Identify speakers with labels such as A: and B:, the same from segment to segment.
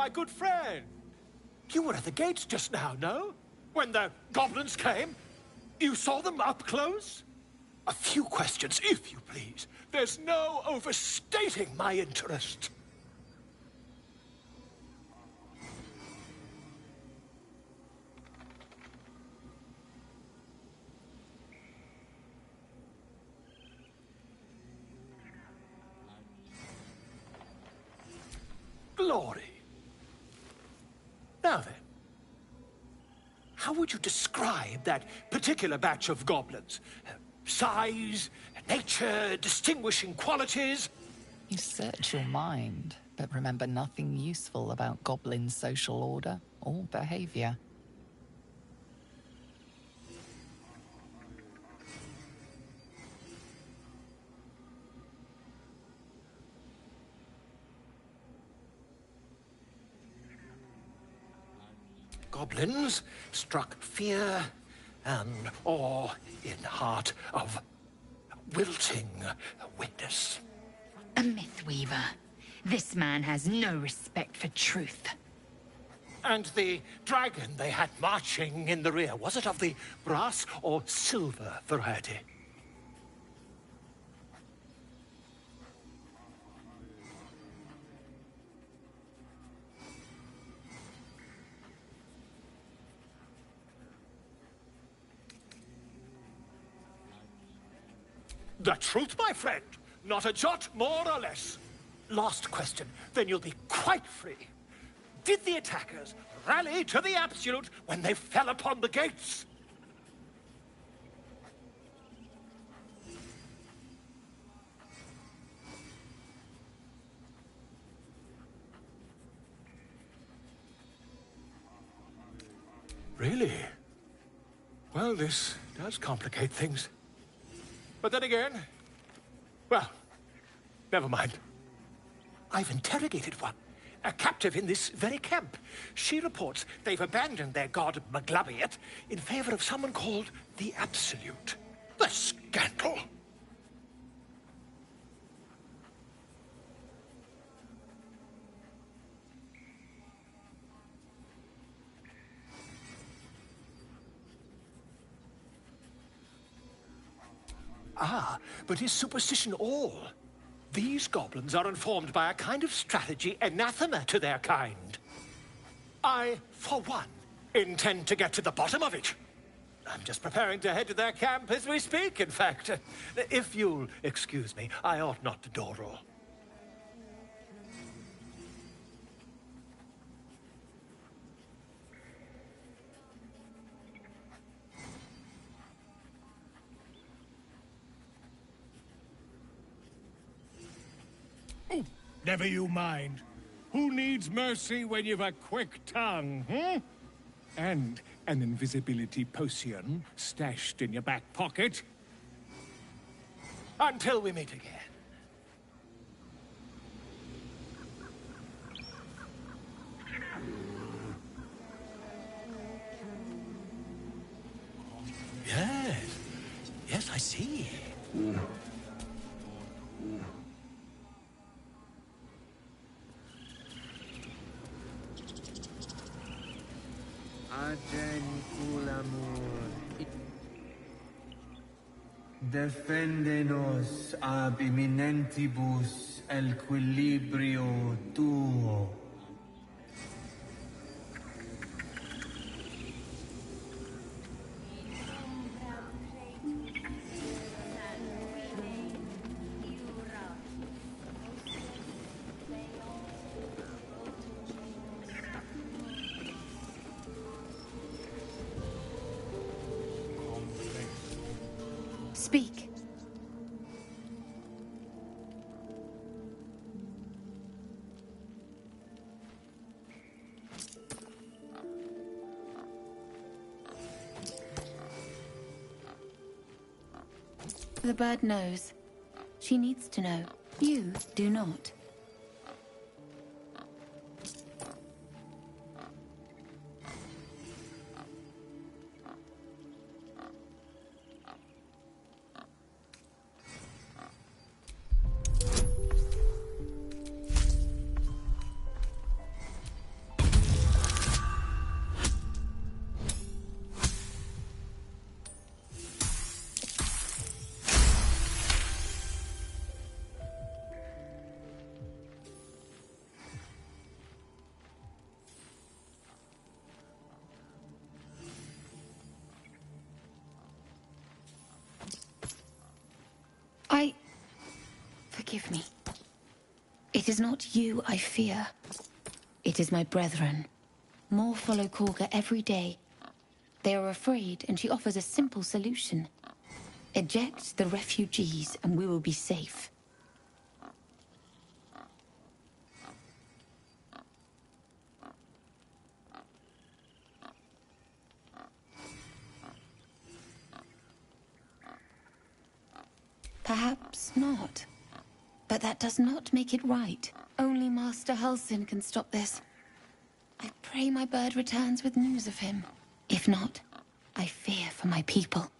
A: my good friend. You were at the gates just now, no? When the goblins came? You saw them up close? A few questions, if you please. There's no overstating my interest. Glory. Now then, how would you describe that particular batch of goblins? Size, nature, distinguishing qualities?
B: You search your mind, but remember nothing useful about goblin social order or behavior.
A: Goblins struck fear and awe in heart of wilting witness.
C: A myth weaver. This man has no respect for truth.
A: And the dragon they had marching in the rear, was it of the brass or silver variety? The truth, my friend. Not a jot more or less. Last question, then you'll be quite free. Did the attackers rally to the absolute when they fell upon the gates? Really? Well, this does complicate things. But then again, well, never mind. I've interrogated one, a captive in this very camp. She reports they've abandoned their god Maglabiet in favor of someone called the Absolute. The scandal! Ah, but is superstition all? These goblins are informed by a kind of strategy anathema to their kind. I, for one, intend to get to the bottom of it. I'm just preparing to head to their camp as we speak, in fact. If you'll excuse me, I ought not to door roll.
D: Never you mind. Who needs mercy when you've a quick tongue, hmm? And an invisibility potion stashed in your back pocket?
A: Until we meet again. Yes. Yes, I see.
E: Defendenos ab imminentibus el equilibrio tuo.
C: Speak. The bird knows. She needs to know. You do not. is not you I fear. It is my brethren. More follow Korga every day. They are afraid, and she offers a simple solution. Eject the refugees, and we will be safe. Perhaps not. But that does not make it right. Only Master Halsin can stop this. I pray my bird returns with news of him. If not, I fear for my people.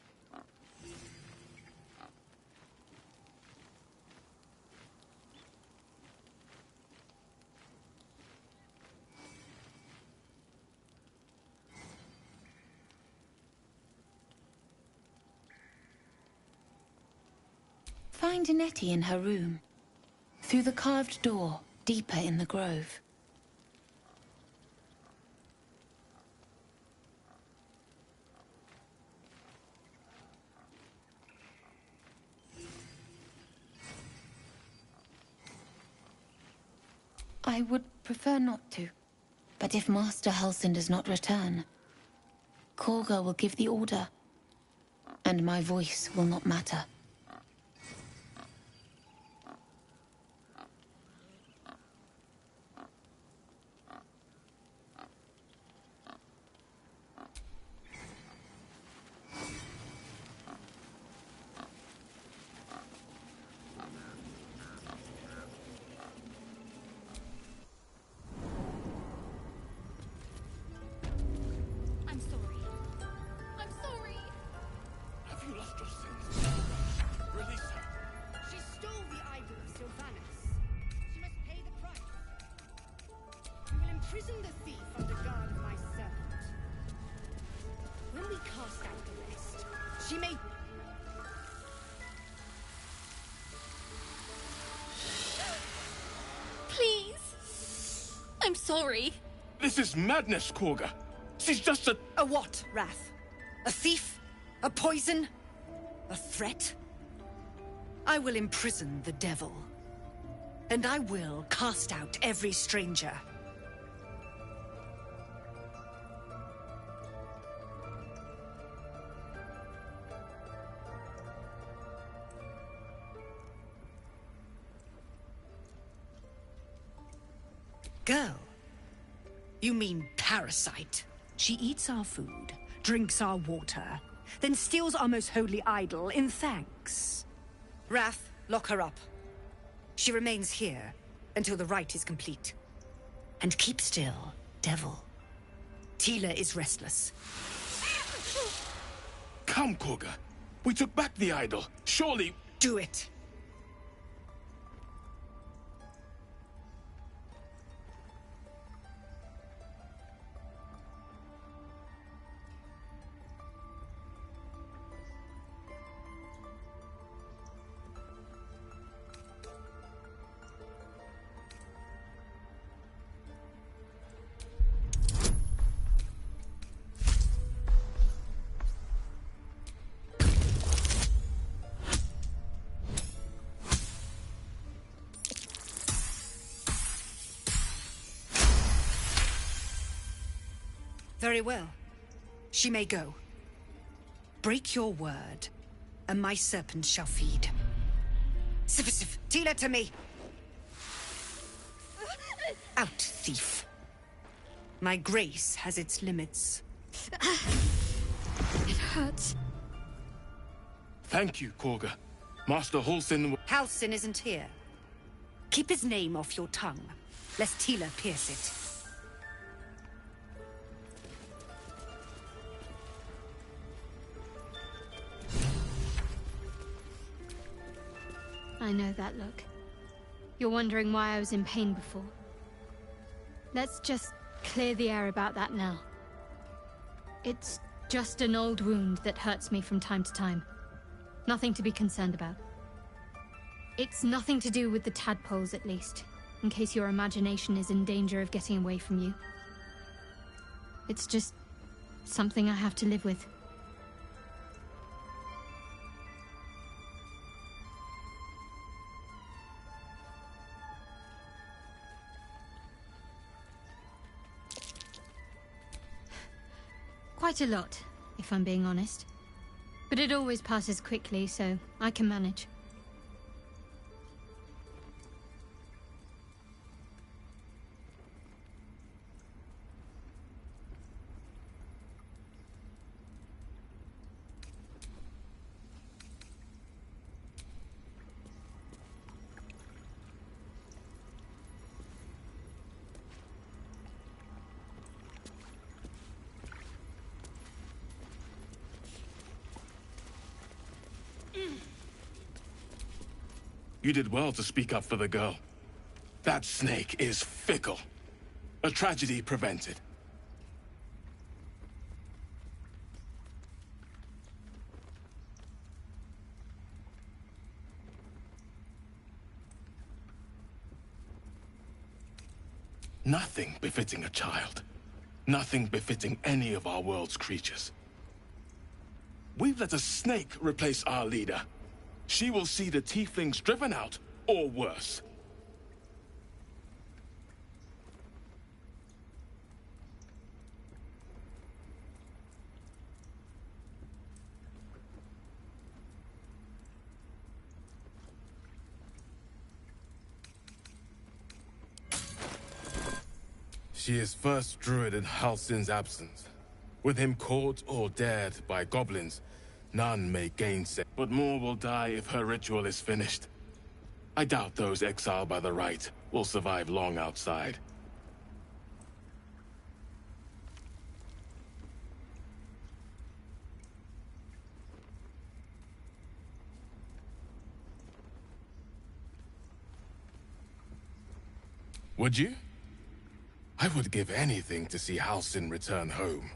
C: Find Nettie in her room. Through the carved door, deeper in the grove. I would prefer not to. But if Master Halsin does not return, Korga will give the order. And my voice will not matter.
F: I'm sorry. I'm sorry.
A: Have you lost your senses? Release her.
F: She stole the idol of Sylvanus. She must pay the price. We will imprison the thief under guard of my servant. When we cast out the rest, she may... Please. I'm sorry.
A: This is madness, Korga. She's just a...
G: A what, Wrath? A thief? A poison? A threat? I will imprison the devil. And I will cast out every stranger. Girl? You mean parasite? She eats our food, drinks our water, then steals our most holy idol in thanks. Wrath, lock her up. She remains here until the rite is complete. And keep still, devil. Tila is restless.
A: Come, Korga. We took back the idol. Surely...
G: Do it. Very well. She may go. Break your word, and my serpent shall feed. Sif, Tila to me! Out, thief. My grace has its limits.
F: It hurts.
A: Thank you, Korga. Master Halsin...
G: Halsin isn't here. Keep his name off your tongue, lest Tila pierce it.
F: I know that look. You're wondering why I was in pain before. Let's just clear the air about that now. It's just an old wound that hurts me from time to time. Nothing to be concerned about. It's nothing to do with the tadpoles, at least, in case your imagination is in danger of getting away from you. It's just something I have to live with. Quite a lot, if I'm being honest. But it always passes quickly, so I can manage.
H: You did well to speak up for the girl. That snake is fickle. A tragedy prevented. Nothing befitting a child. Nothing befitting any of our world's creatures. We've let a snake replace our leader. She will see the tieflings driven out, or worse. She is first druid in Halsin's absence. With him caught or dared by goblins, none may gainsay. But more will die if her ritual is finished. I doubt those exiled by the Rite will survive long outside. Would you? I would give anything to see Halsin return home.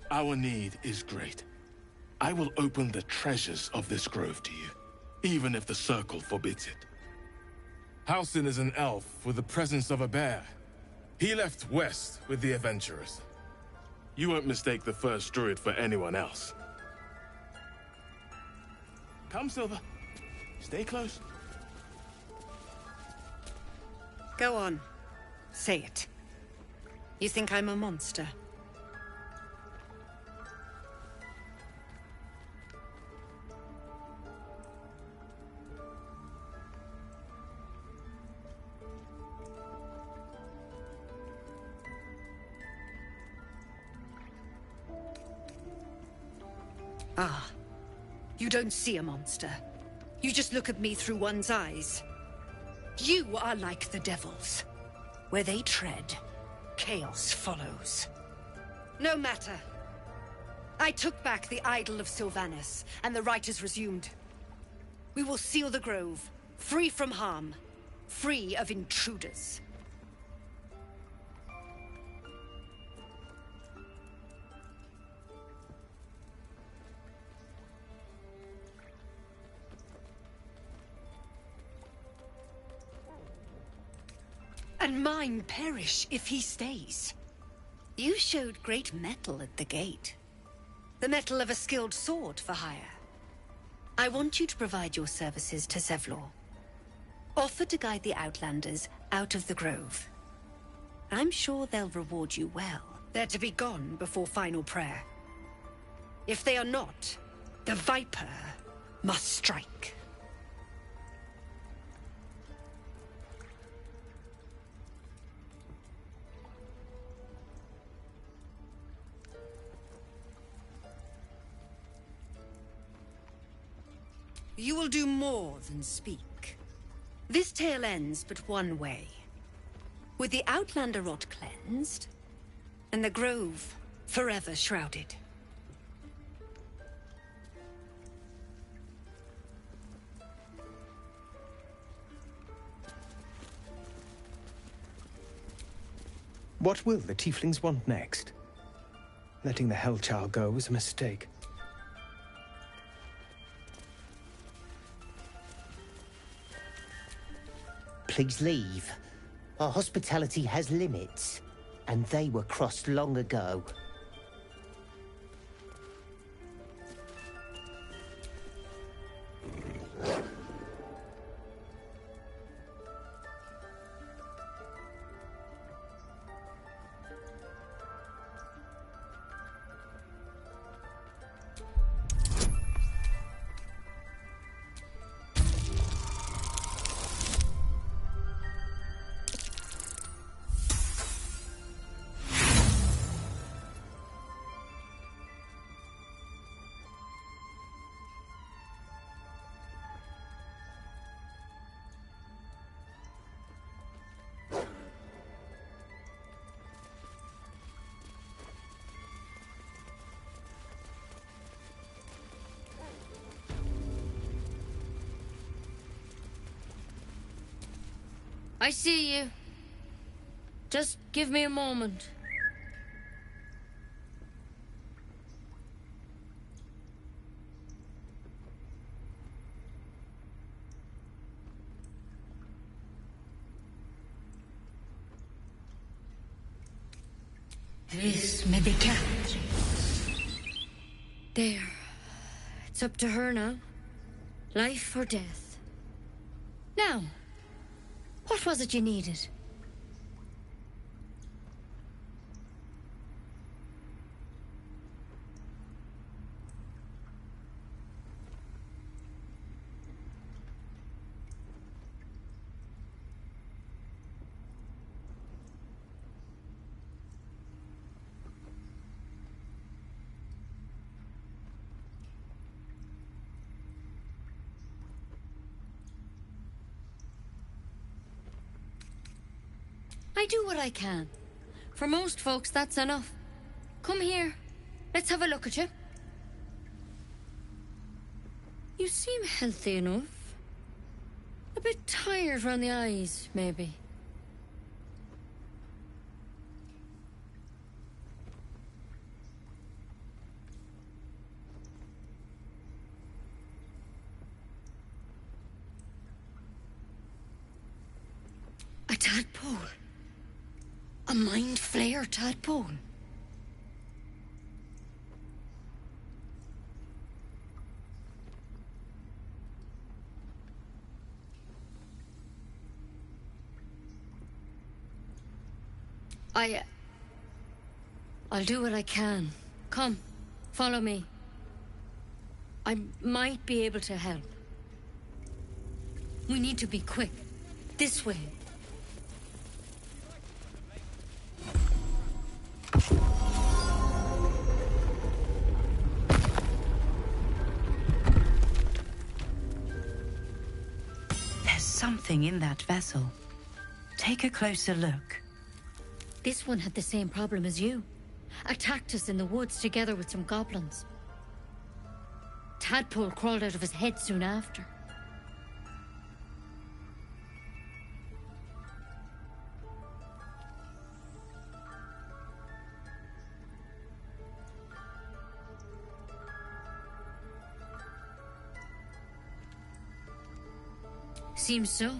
H: Our need is great. I will open the treasures of this grove to you, even if the Circle forbids it. Halsin is an elf with the presence of a bear. He left west with the adventurers. You won't mistake the first druid for anyone else. Come, Silver. Stay close.
G: Go on. Say it. You think I'm a monster? Ah, you don't see a monster. You just look at me through one's eyes. You are like the devils. Where they tread, chaos follows. No matter. I took back the idol of Sylvanas, and the rite is resumed. We will seal the grove, free from harm, free of intruders. And mine perish if he stays. You showed great mettle at the gate. The mettle of a skilled sword for hire. I want you to provide your services to Zevlor. Offer to guide the Outlanders out of the grove. I'm sure they'll reward you well. They're to be gone before final prayer. If they are not, the Viper must strike. You will do more than speak. This tale ends but one way. With the Outlander rot cleansed, and the grove forever shrouded.
A: What will the tieflings want next? Letting the Hellchild go was a mistake.
I: Please leave. Our hospitality has limits, and they were crossed long ago.
J: I see you. Just give me a moment. This may be Catherine. There. It's up to her now. Life or death. Now, what was it you needed? I do what I can. For most folks, that's enough. Come here. Let's have a look at you. You seem healthy enough. A bit tired around the eyes, maybe. A tadpole. A mind flayer tadpole. I'll do what I can. Come, follow me. I might be able to help. We need to be quick. This way.
G: There's something in that vessel. Take a closer look.
J: This one had the same problem as you. Attacked us in the woods together with some goblins. Tadpole crawled out of his head soon after. Seems so.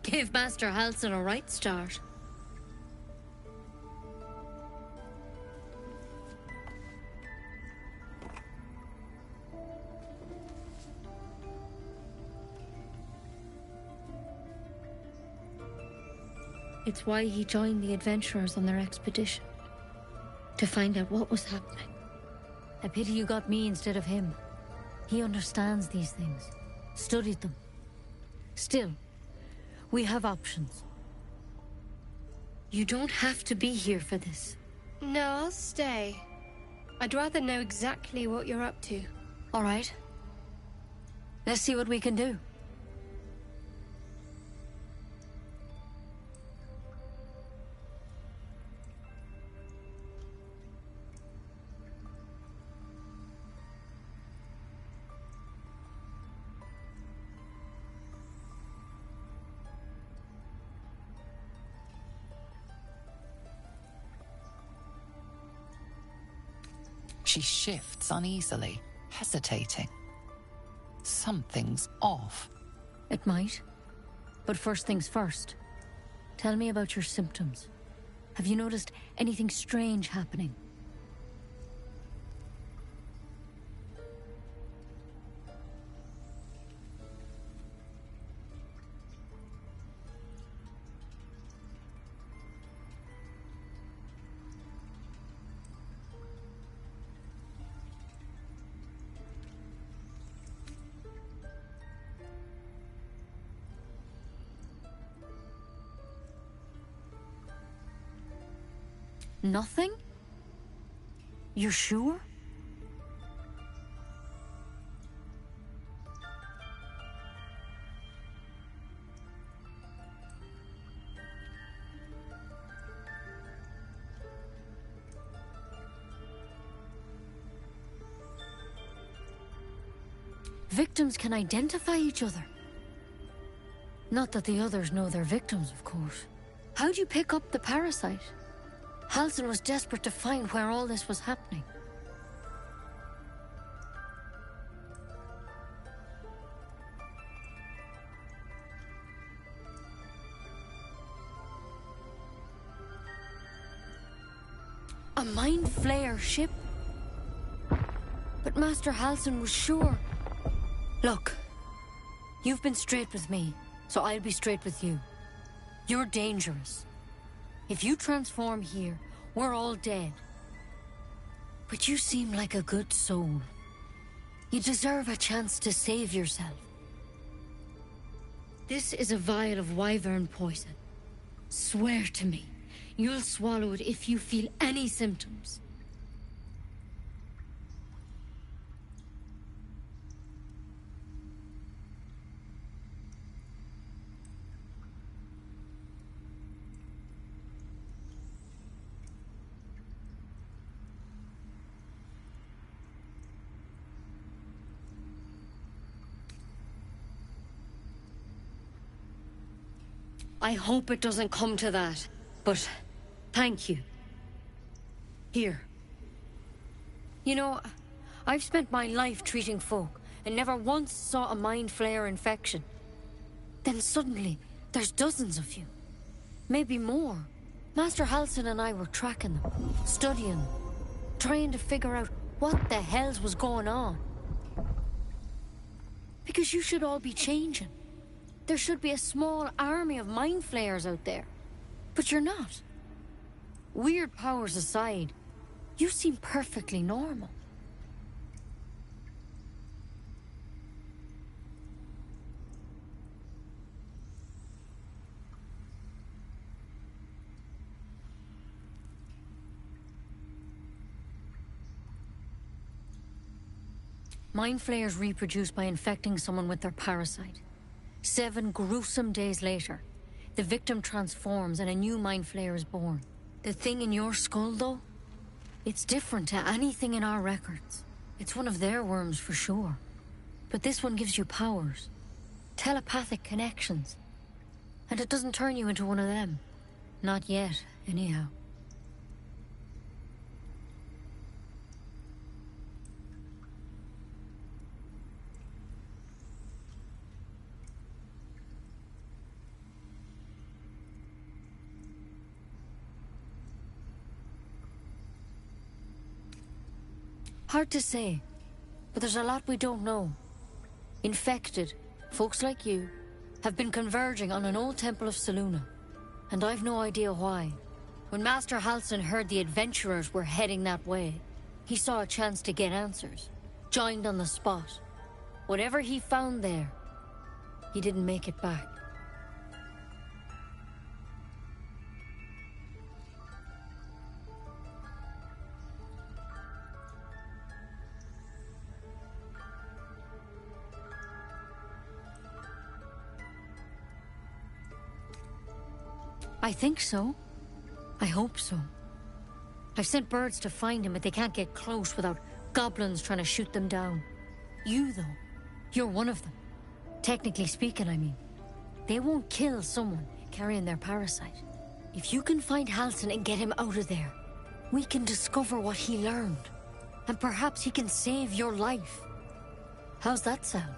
J: Gave Master Halsin a right start. It's why he joined the adventurers on their expedition. To find out what was happening. A pity you got me instead of him. He understands these things. Studied them. Still, we have options. You don't have to be here for this.
F: No, I'll stay. I'd rather know exactly what you're up to.
J: All right. Let's see what we can do.
B: She shifts uneasily, hesitating. Something's off.
J: It might. But first things first. Tell me about your symptoms. Have you noticed anything strange happening? Nothing? You're sure? Victims can identify each other. Not that the others know they're victims, of course. How'd you pick up the parasite? Halsin was desperate to find where all this was happening. A Mind Flayer ship? But Master Halsin was sure. Look, you've been straight with me, so I'll be straight with you. You're dangerous. If you transform here, we're all dead. But you seem like a good soul. You deserve a chance to save yourself. This is a vial of wyvern poison. Swear to me, you'll swallow it if you feel any symptoms. I hope it doesn't come to that, but thank you. Here. You know, I've spent my life treating folk and never once saw a Mind Flayer infection. Then suddenly, there's dozens of you. Maybe more. Master Halsin and I were tracking them, studying them, trying to figure out what the hells was going on. Because you should all be changing. There should be a small army of Mind Flayers out there. But you're not. Weird powers aside, you seem perfectly normal. Mind Flayers reproduce by infecting someone with their parasite. 7 gruesome days later, the victim transforms and a new Mind Flayer is born. The thing in your skull, though? It's different to anything in our records. It's one of their worms for sure. But this one gives you powers. Telepathic connections. And it doesn't turn you into one of them. Not yet, anyhow. Hard to say, but there's a lot we don't know. Infected, folks like you, have been converging on an old temple of Selûne, and I've no idea why. When Master Halsin heard the adventurers were heading that way, he saw a chance to get answers, joined on the spot. Whatever he found there, he didn't make it back. I think so. I hope so. I've sent birds to find him, but they can't get close without goblins trying to shoot them down. You, though, you're one of them. Technically speaking, I mean. They won't kill someone carrying their parasite. If you can find Halsin and get him out of there, we can discover what he learned. And perhaps he can save your life. How's that sound?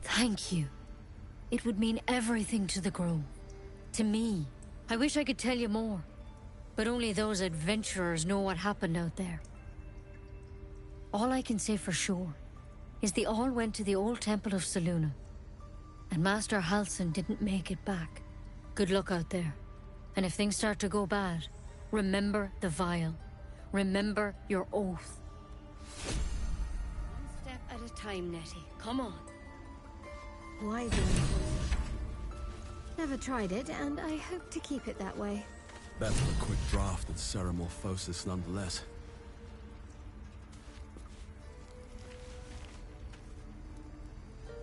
J: Thank you. It would mean everything to the Grove. To me. I wish I could tell you more. But only those adventurers know what happened out there. All I can say for sure is they all went to the old temple of Selûne. And Master Halsin didn't make it back. Good luck out there. And if things start to go bad, remember the vial. Remember your oath. One step at a time, Nettie. Come on.
F: Wise one. Never tried it, and I hope to keep it that way.
K: Better a quick draft than Ceramorphosis nonetheless.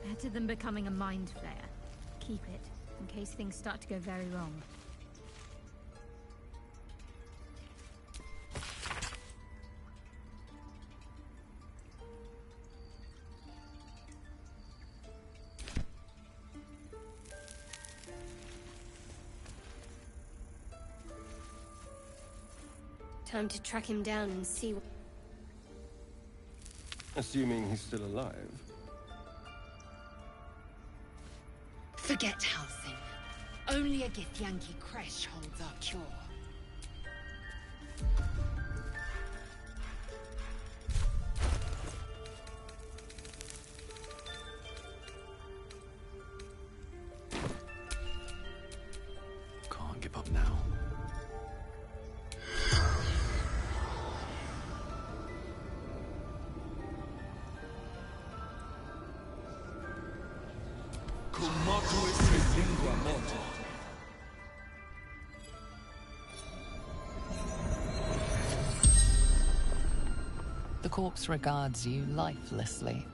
F: Better than becoming a mind flayer. Keep it, in case things start to go very wrong. Time to track him down and see what...
L: Assuming he's still alive.
G: Forget Halsin. Only a Githyanki Kresh holds our cure.
K: Can't give up now.
B: The corpse regards you lifelessly.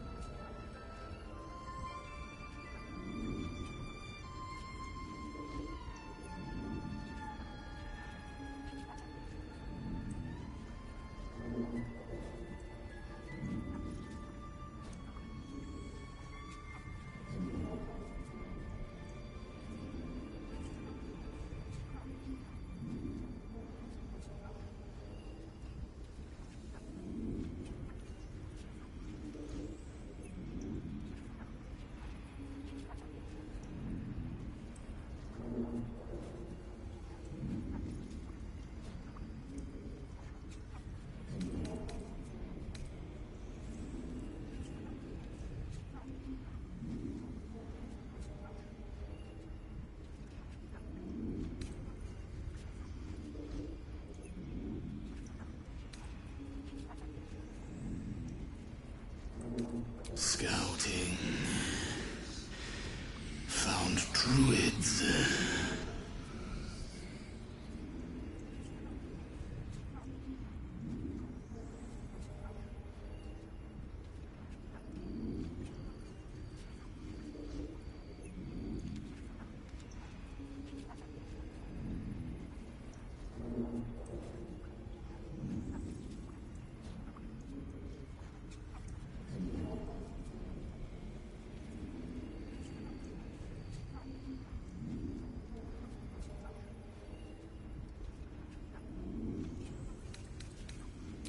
M: Scouting. Found druids.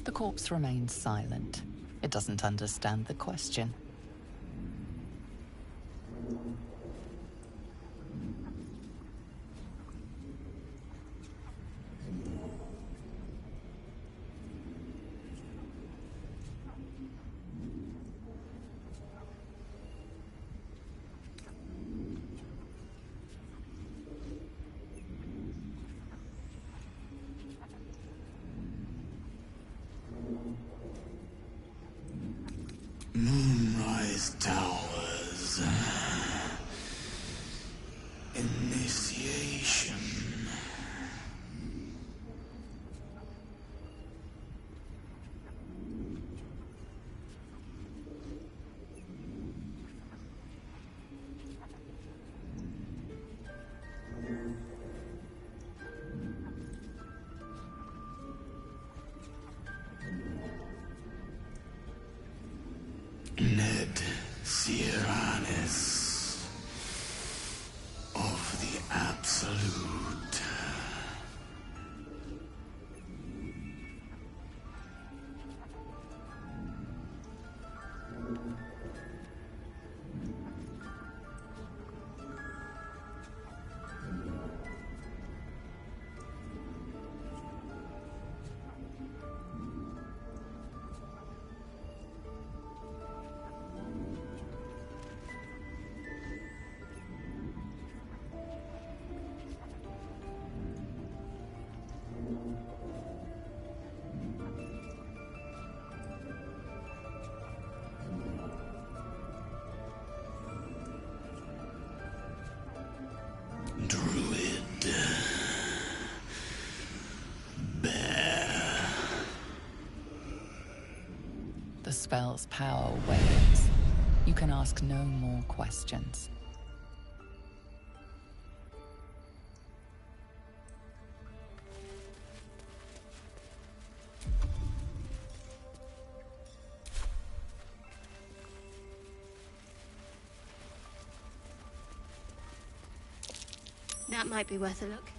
B: The corpse remains silent. It doesn't understand the question.
M: Moonrise.
B: spell's power wanes. You can ask no more questions.
F: That might be worth a look.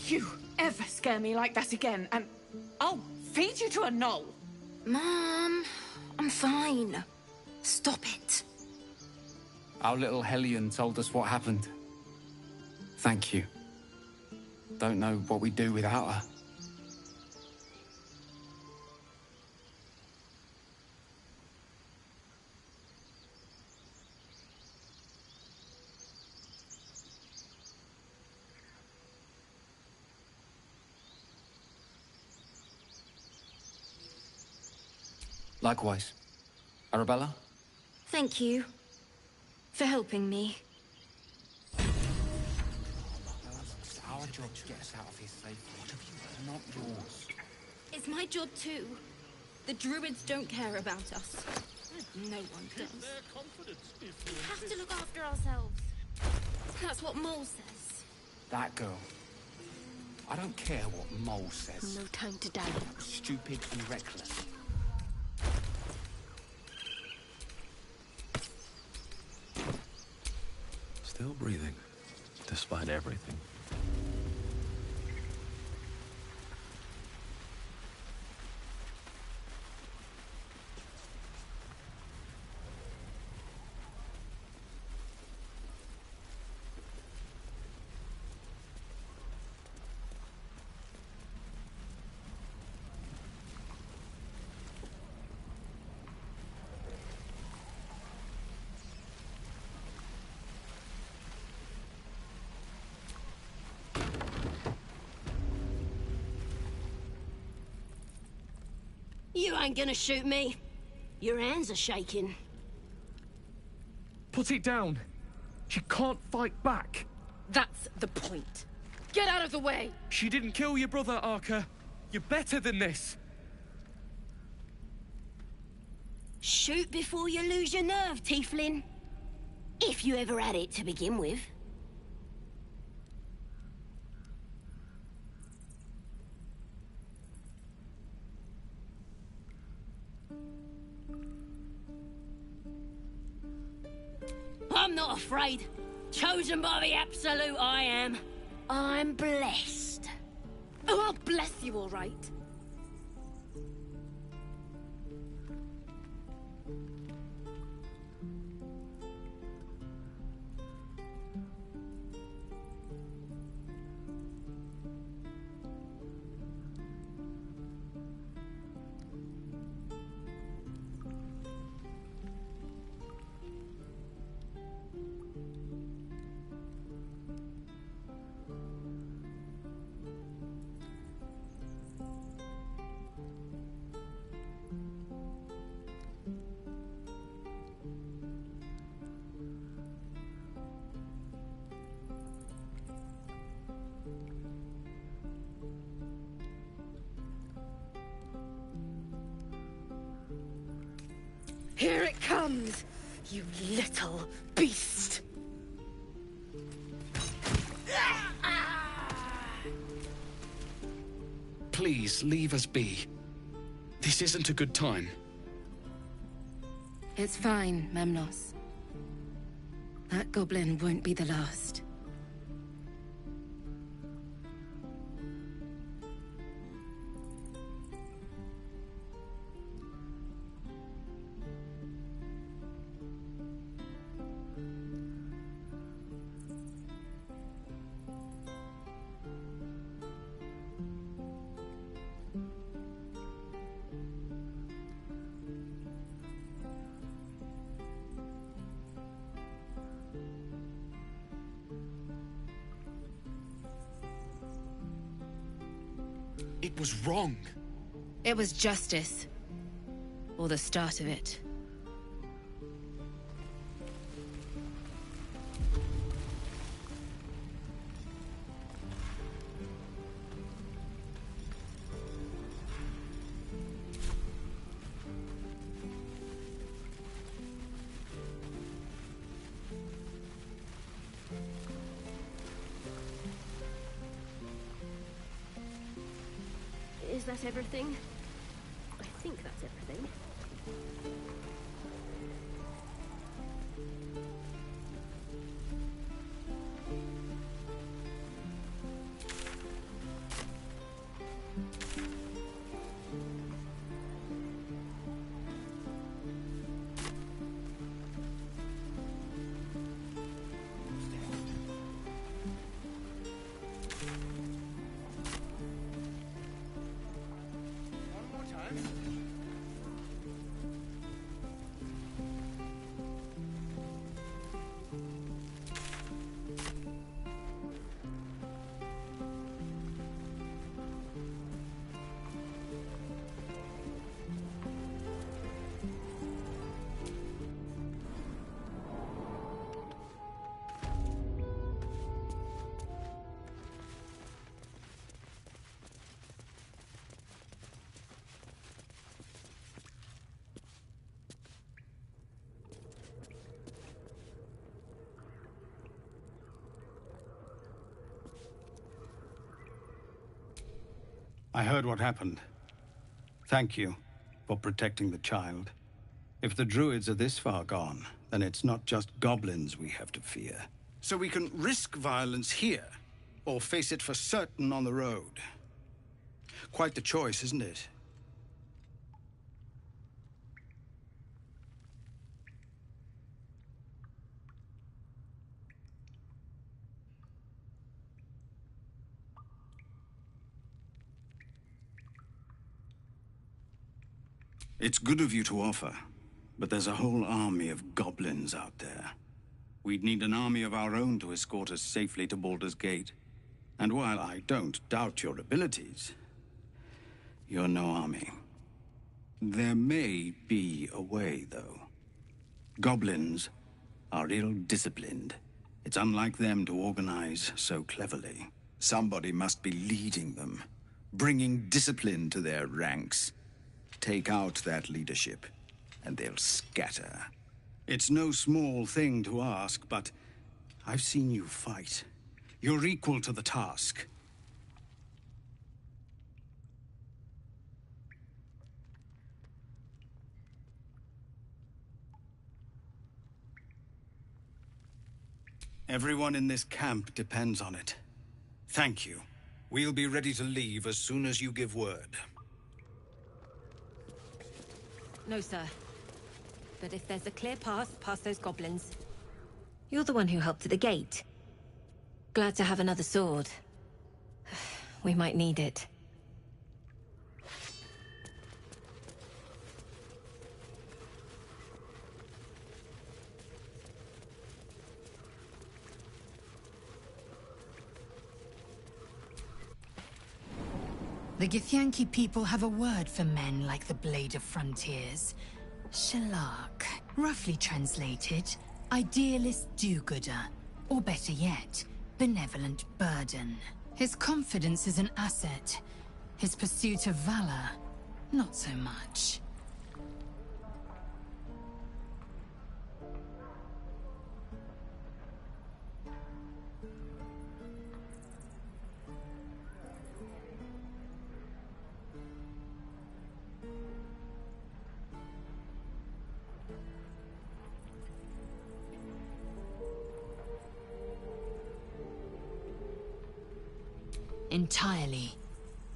L: You ever scare me like that again, and I'll feed you to a gnoll.
N: Mom, I'm fine. Stop it.
O: Our little Hellion told us what happened. Thank you. Don't know what we'd do without her. Likewise. Arabella?
N: Thank you for helping me.
O: It's our job to get us out of here safely. What have you heard? Not yours.
N: It's my job too. The druids don't care about us. No one does. We have to look after ourselves. That's what Mole says.
O: That girl. I don't care what Mole says.
N: No time to die.
O: Stupid and reckless.
K: Still breathing, despite everything.
P: You ain't gonna shoot me. Your hands are shaking.
Q: Put it down. She can't fight back.
L: That's the point. Get out of the way!
Q: She didn't kill your brother, Arca. You're better than this.
P: Shoot before you lose your nerve, Tieflin. If you ever had it to begin with. I'm not afraid. Chosen by the Absolute, I am. I'm blessed.
L: Oh, I'll bless you, all right.
G: Here it comes, you little beast!
R: Please, leave us be. This isn't a good time.
C: It's fine, Memnos. That goblin won't be the last.
R: It was wrong.
C: It was justice. Or the start of it.
N: Is that everything? I think that's everything.
S: I heard what happened. Thank you for protecting the child. If the druids are this far gone, then it's not just goblins we have to fear. So we can risk violence here, or face it for certain on the road. Quite the choice, isn't it? It's good of you to offer, but there's a whole army of goblins out there. We'd need an army of our own to escort us safely to Baldur's Gate. And while I don't doubt your abilities, you're no army. There may be a way, though. Goblins are ill-disciplined. It's unlike them to organize so cleverly. Somebody must be leading them, bringing discipline to their ranks. Take out that leadership, and they'll scatter. It's no small thing to ask, but I've seen you fight. You're equal to the task. Everyone in this camp depends on it. Thank you. We'll be ready to leave as soon as you give word.
T: No, sir. But if there's a clear path past those goblins... You're the one who helped at the gate. Glad to have another sword. We might need it.
U: The Githyanki people have a word for men like the Blade of Frontiers. Shalak. Roughly translated, idealist do-gooder. Or better yet, benevolent burden. His confidence is an asset. His pursuit of valor, not so much. Entirely.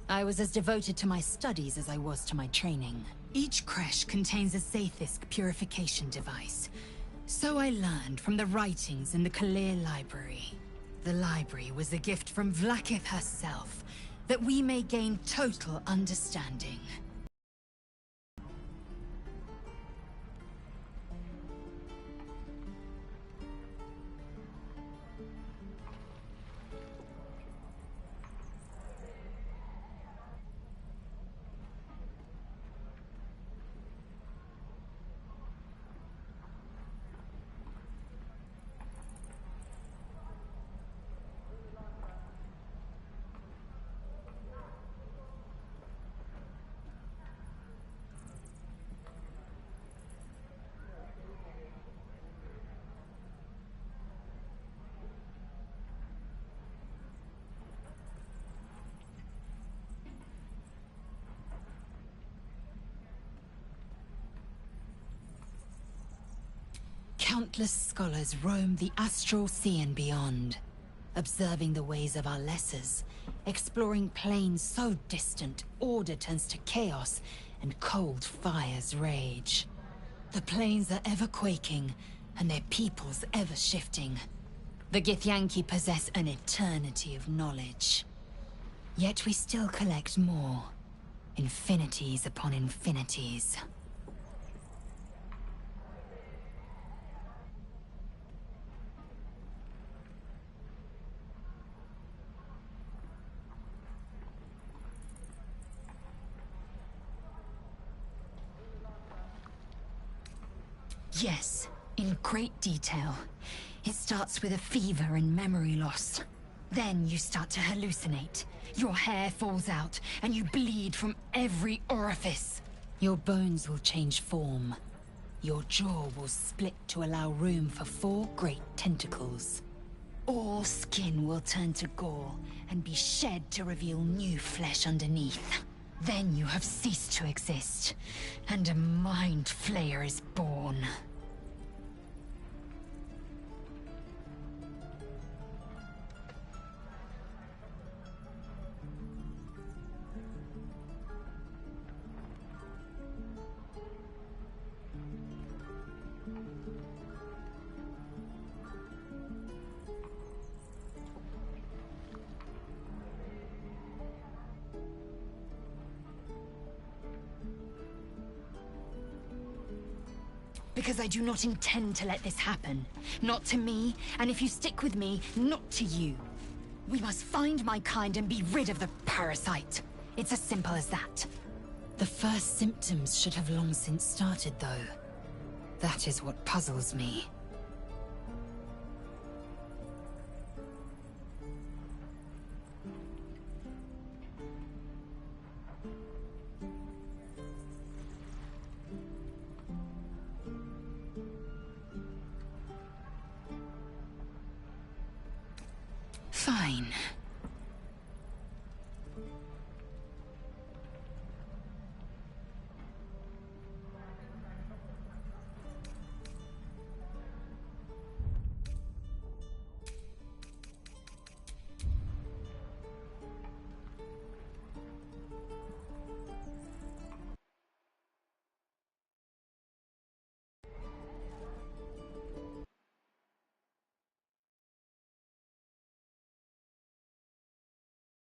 U: I was as devoted to my studies as I was to my training. Each creche contains a Zaithisk purification device. So I learned from the writings in the Kalir Library. The library was a gift from Vlaakith herself, that we may gain total understanding. Countless scholars roam the astral sea and beyond, observing the ways of our lessers, exploring planes so distant, order turns to chaos, and cold fires rage. The planes are ever quaking, and their peoples ever shifting. The Githyanki possess an eternity of knowledge. Yet we still collect more. Infinities upon infinities. Yes, in great detail. It starts with a fever and memory loss. Then you start to hallucinate. Your hair falls out, and you bleed from every orifice. Your bones will change form. Your jaw will split to allow room for 4 great tentacles. All skin will turn to gore, and be shed to reveal new flesh underneath. Then you have ceased to exist, and a Mind Flayer is born. Because I do not intend to let this happen. Not to me, and if you stick with me, not to you. We must find my kind and be rid of the parasite. It's as simple as that. The first symptoms should have long since started, though. That is what puzzles me.